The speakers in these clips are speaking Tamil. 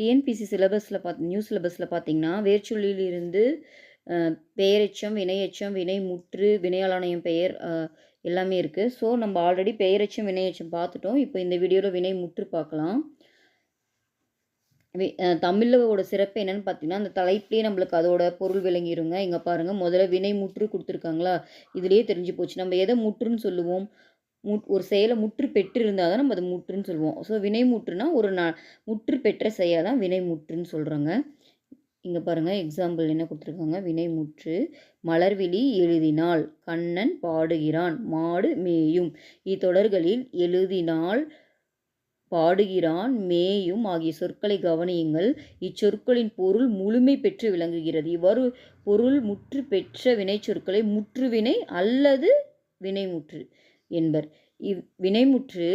டிஎன்பிசி சிலபஸில் நியூ சிலபஸில் பார்த்தீங்கன்னா வேர்ச்சொல்லிலிருந்து பெயரெச்சம், வினையெச்சம், வினைமுற்று, வினையாளனையும் பெயர் எல்லாமே இருக்குது. ஸோ நம்ம ஆல்ரெடி பெயரெச்சம், வினையெச்சம் பார்த்துட்டோம். இப்போ இந்த வீடியோவில் வினைமுற்று பார்க்கலாம். தமிழோட சிறப்பு என்னென்னு பார்த்தீங்கன்னா, அந்த தலைப்புலேயே நம்மளுக்கு அதோட பொருள் விளங்கிருங்க. இங்கே பாருங்கள், முதல்ல வினைமுற்று கொடுத்துருக்காங்களா, இதுலேயே தெரிஞ்சு போச்சு. நம்ம எதை முற்றுன்னு சொல்லுவோம்? ஒரு செயலை முற்று பெற்று இருந்தால் தான் நம்ம அதை முற்றுன்னு சொல்லுவோம். ஸோ வினைமுற்றுனா ஒரு முற்று பெற்ற செயலை தான் வினைமுற்றுன்னு சொல்கிறாங்க. இங்கே பாருங்கள், எக்ஸாம்பிள் என்ன கொடுத்துருக்காங்க? வினைமுற்று மலர்விழி எழுதினாள், கண்ணன் பாடுகிறான், மாடு மேயும். இத்தொடர்களில் எழுதினாள், பாடுகிறான், மேயும் ஆகிய சொற்களை கவனியுங்கள். இச்சொற்களின் பொருள் முழுமை பெற்று விளங்குகிறது. இவ்வாறு பொருள் முற்று பெற்ற வினைச்சொற்களை முற்றுவினை அல்லது வினைமுற்று என்பர். வினைமுற்று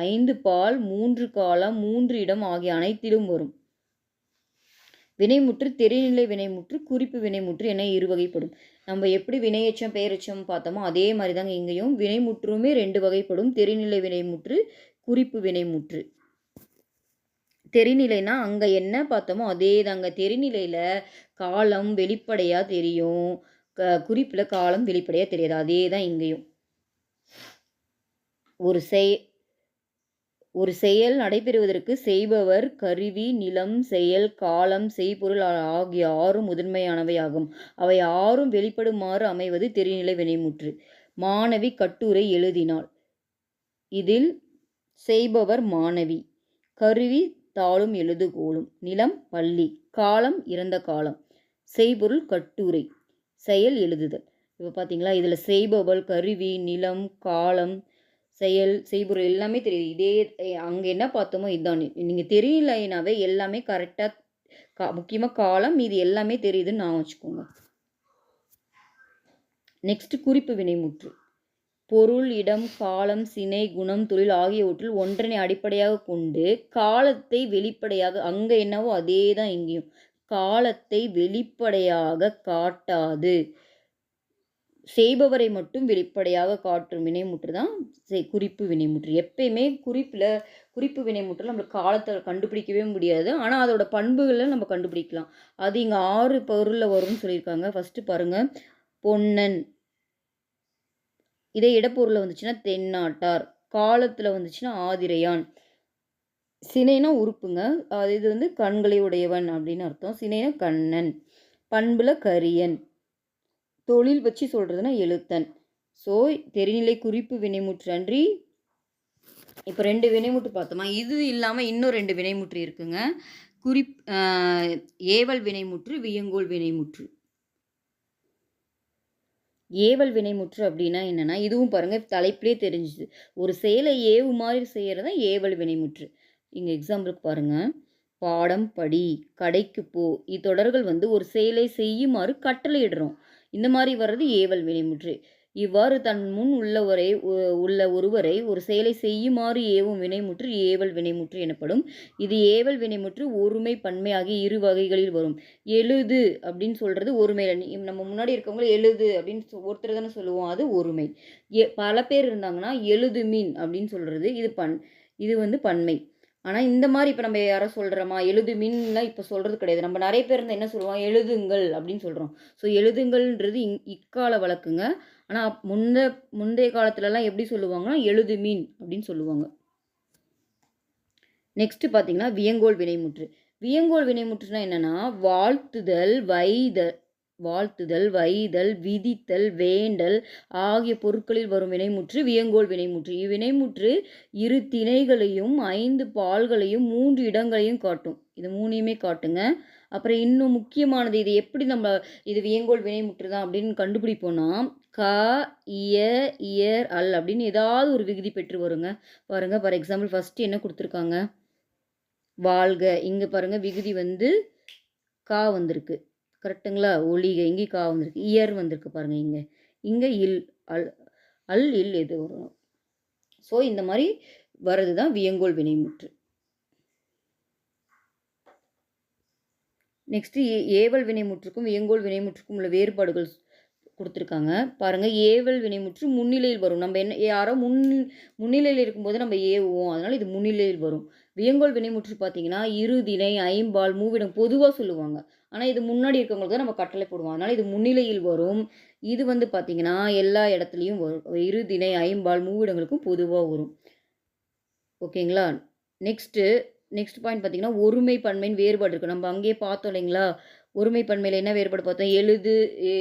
5 பால், 3 காலம், 3 இடம் ஆகிய அனைத்திலும் வரும். வினைமுற்று தெரிநிலை வினைமுற்று, குறிப்பு வினைமுற்று என இருவகைப்படும். நம்ம எப்படி வினையெச்சம் பெயரெச்சம் பார்த்தோமோ அதே மாதிரி தாங்க இங்கேயும் வினைமுற்றுமே 2 வகைப்படும். தெரிநிலை வினைமுற்று, குறிப்பு வினைமுற்று. தெரிநிலைனா அங்கே என்ன பார்த்தோமோ அதே தாங்க. தெரிநிலையில் காலம் வெளிப்படையாக தெரியும், குறிப்பில் காலம் வெளிப்படையாக தெரியாது. அதே தான் இங்கேயும். ஒரு செயல் நடைபெறுவதற்கு செய்பவர், கருவி, நிலம், செயல், காலம், செய்பொருள் ஆகிய 6 முதன்மையானவை ஆகும். அவை 6 வெளிப்படுமாறு அமைவது தெரிநிலை வினைமுற்று. மாணவி கட்டுரை எழுதினாள். இதில் செய்பவர் மாணவி, கருவி தாளும் எழுதுகோலும், நிலம் பள்ளி, காலம் இறந்த காலம், செய்பொருள் கட்டுரை, செயல் எழுதுதல். இப்போ பார்த்தீங்களா, இதில் செய்பவர், கருவி, நிலம், காலம், செயல், செய்பொருள் எல்லாமே தெரியுது. இதே அங்கே என்ன பார்த்தோமோ இதுதான். நீங்கள் தெரியலைனாவே எல்லாமே கரெக்டாக முக்கியமாக காலம் மீது எல்லாமே தெரியுதுன்னு நான் வச்சுக்கோங்க. நெக்ஸ்ட் குறிப்பு வினைமுற்று. பொருள், இடம், காலம், சினை, குணம், தொழில் ஆகியவற்றில் ஒன்றனை அடிப்படையாக கொண்டு காலத்தை வெளிப்படையாக, அங்கே என்னவோ அதே தான் இங்கேயும், காலத்தை வெளிப்படையாக காட்டாது செய்பவரை மட்டும் வெளிப்படையாக காட்டும் வினைமுற்று தான் குறிப்பு வினைமுற்று. எப்பயுமே குறிப்பு வினைமுற்று நம்மளுக்கு காலத்தை கண்டுபிடிக்கவே முடியாது, ஆனால் அதோட பண்புகளை நம்ம கண்டுபிடிக்கலாம். அது இங்கே 6 பொருளில் வரும்னு சொல்லியிருக்காங்க. ஃபஸ்ட்டு பாருங்கள், பொன்னன். இதே இடப்பொருளில் வந்துச்சுன்னா தென்னாட்டார், காலத்தில் வந்துச்சுன்னா ஆதிரையான். சினைனா உறுப்புங்க, இது வந்து கண்களை உடையவன் அப்படின்னு அர்த்தம். சினைனா கண்ணன், பண்புல கரியன், தொழில் வச்சு சொல்கிறதுனா எழுத்தன். ஸோ தெரிநிலை குறிப்பு வினைமுற்று அன்றி இப்போ 2 வினைமுற்று பார்த்தோமா. இது இல்லாமல் இன்னும் 2 வினைமுற்று இருக்குங்க. ஏவல் வினைமுற்று, வியங்கோல் வினைமுற்று. ஏவல் வினைமுற்று அப்படின்னா என்னென்னா, இதுவும் பாருங்கள் தலைப்பிலே தெரிஞ்சுது. ஒரு செயலை ஏவு மாதிரி செய்கிறது தான் ஏவல் வினைமுற்று. இங்கே எக்ஸாம்பிளுக்கு பாருங்கள், பாடம் படி, கடைக்கு போ. இத்தொடர்கள் வந்து ஒரு செயலை செய்யுமாறு கட்டளையிடுறோம். இந்த மாதிரி வர்றது ஏவல் வினைமுற்று. இவ்வாறு தன் முன் உள்ள ஒருவரை ஒரு செயலை செய்யுமாறு ஏவும் வினைமுற்று ஏவல் வினைமுற்று எனப்படும். இது ஏவல் வினைமுற்று ஒருமை பன்மை ஆகிய 2 வகைகளில் வரும். எழுது அப்படின்னு சொல்கிறது ஒருமையில், நம்ம முன்னாடி இருக்கவங்க எழுது அப்படின்னு ஒருத்தர் தானே சொல்லுவோம், அது ஒருமை. பல பேர் இருந்தாங்கன்னா எழுது மீன் அப்படின்னு சொல்கிறது இது வந்து பன்மை. ஆனால் இந்த மாதிரி இப்போ நம்ம யாரோ சொல்கிறோமா, எழுது மீன்லாம் இப்போ சொல்கிறது கிடையாது. நம்ம நிறைய பேர் இருந்தால் என்ன சொல்லுவோம், எழுதுங்கள் அப்படின்னு சொல்கிறோம். ஸோ எழுதுங்கள்ன்றது இக்கால வழக்குங்க. ஆனால் முந்தைய காலத்துலலாம் எப்படி சொல்லுவாங்கன்னா எழுது மீன் அப்படின்னு சொல்லுவாங்க. நெக்ஸ்ட்டு பார்த்தீங்கன்னா வியங்கோல் வினைமுற்று. வியங்கோல் வினைமுற்றுனா என்னென்னா, வாழ்த்துதல், வைதல், விதித்தல், வேண்டல் ஆகிய பொருட்களில் வரும் வினைமுற்று வியங்கோல் வினைமுற்று. இவ்வினைமுற்று 2 திணைகளையும் 5 பால்களையும் 3 இடங்களையும் காட்டும். இது 3யுமே காட்டுங்க. அப்புறம் இன்னும் முக்கியமானது, இது எப்படி நம்ம இது வியங்கோல் வினைமுற்று தான் அப்படின்னு கண்டுபிடிப்போம்னா, க, இய, இயர், அல் அப்படின்னு ஏதாவது ஒரு விகுதி பெற்று வருங்க. பாருங்கள், ஃபார் எக்ஸாம்பிள் ஃபஸ்ட்டு என்ன கொடுத்துருக்காங்க, வாழ்க. இங்கே பாருங்கள், விகுதி வந்து கா வந்திருக்கு, கரெக்டுங்களா? ஒளிகை இங்கே கா வந்திருக்கு, இயர் வந்திருக்கு பாருங்கள். இங்கே இல், அல் இல் எது வரும். ஸோ இந்த மாதிரி வர்றது தான் வியங்கோல் வினைமுற்று. நெக்ஸ்ட்டு ஏவல் வினைமுற்றுக்கும் வியங்கோல் வினைமுற்றுக்கும் உள்ள வேறுபாடுகள் குடுத்துருக்காங்க. பாருங்க ஏவல் வினைமுற்று முன்னிலையில் வரும். நம்ம என்ன யாரோ முன்னிலையில இருக்கும்போது நம்ம ஏவுவோம். அதனால இது முன்னிலையில் வரும். வியங்கோள் வினைமுற்று பார்த்தீங்கன்னா, இருதிணை, ஐம்பால், மூவிடம் பொதுவா சொல்லுவாங்க. ஆனா இது முன்னாடி இருக்கவங்களுக்கு தான் நம்ம கட்டளை போடுவோம். அதனால இது முன்னிலையில் வரும். இது வந்து பார்த்தீங்கன்னா, எல்லா இடத்துலயும் வரும். இருதிணை, ஐம்பால், மூவிடங்களுக்கும் பொதுவா வரும். ஓகேங்களா? நெக்ஸ்ட்டு நெக்ஸ்ட் பாயிண்ட் பார்த்தீங்கன்னா, ஒருமை, பன்மைன்னு வேறுபாடு இருக்கு. நம்ம அங்கேயே பார்த்தோம் இல்லைங்களா? ஒருமை பன்மையில என்ன வேறுபாடு பார்த்தோம்? எ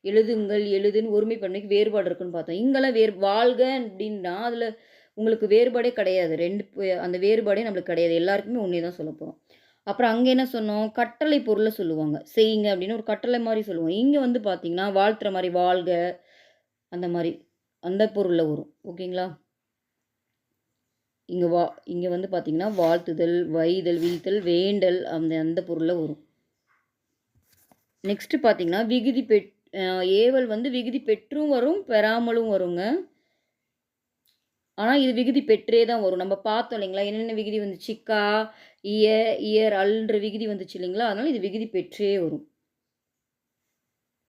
எழுதுங்கள், எழுதுன்னு ஒருமை பன்மைக்கு வேறுபாடு இருக்குன்னு பார்த்தோம். இங்கலாம் வாழ்க அப்டின்னா, அதில உங்களுக்கு வேறுபாடே கிடையாது. 2 அந்த வேறுபாடே நம்மளுக்கு கிடையாது. எல்லாருக்குமே ஒண்ணே தான் சொல்லப்போறோம். அப்புறம் அங்க என்ன சொன்னோம்? கட்டளை பொருள சொல்லுவாங்க. செய்யுங்க அப்படின்னு ஒரு கட்டளை மாரி சொல்லுவோம். இங்க வந்து பார்த்தீங்கன்னா, வாழ்த்துற மாரி வாழ்க அந்த மாரி அந்த பொருள்ல வரும். ஓகேங்களா? இங்க இங்க வந்து பார்த்தீங்கன்னா, வாழ்த்துதல், வைதல், வீழ்த்தல், வேண்டல் அந்த அந்த பொருள்ல வரும். நெக்ஸ்ட் பார்த்தீங்கன்னா, விகுதி அ ஏவல் வந்து விகுதி பெற்றும் வரும், பெறாமலும் வருங்க. ஆனா, இது விகுதி பெற்றே தான் வரும். நம்ம பார்த்தோம் இல்லைங்களா? என்னென்ன விகுதி வந்துச்சு? இயர், அல்ன்ற விகுதி வந்துச்சு இல்லைங்களா? அதனால இது விகுதி பெற்றே வரும்.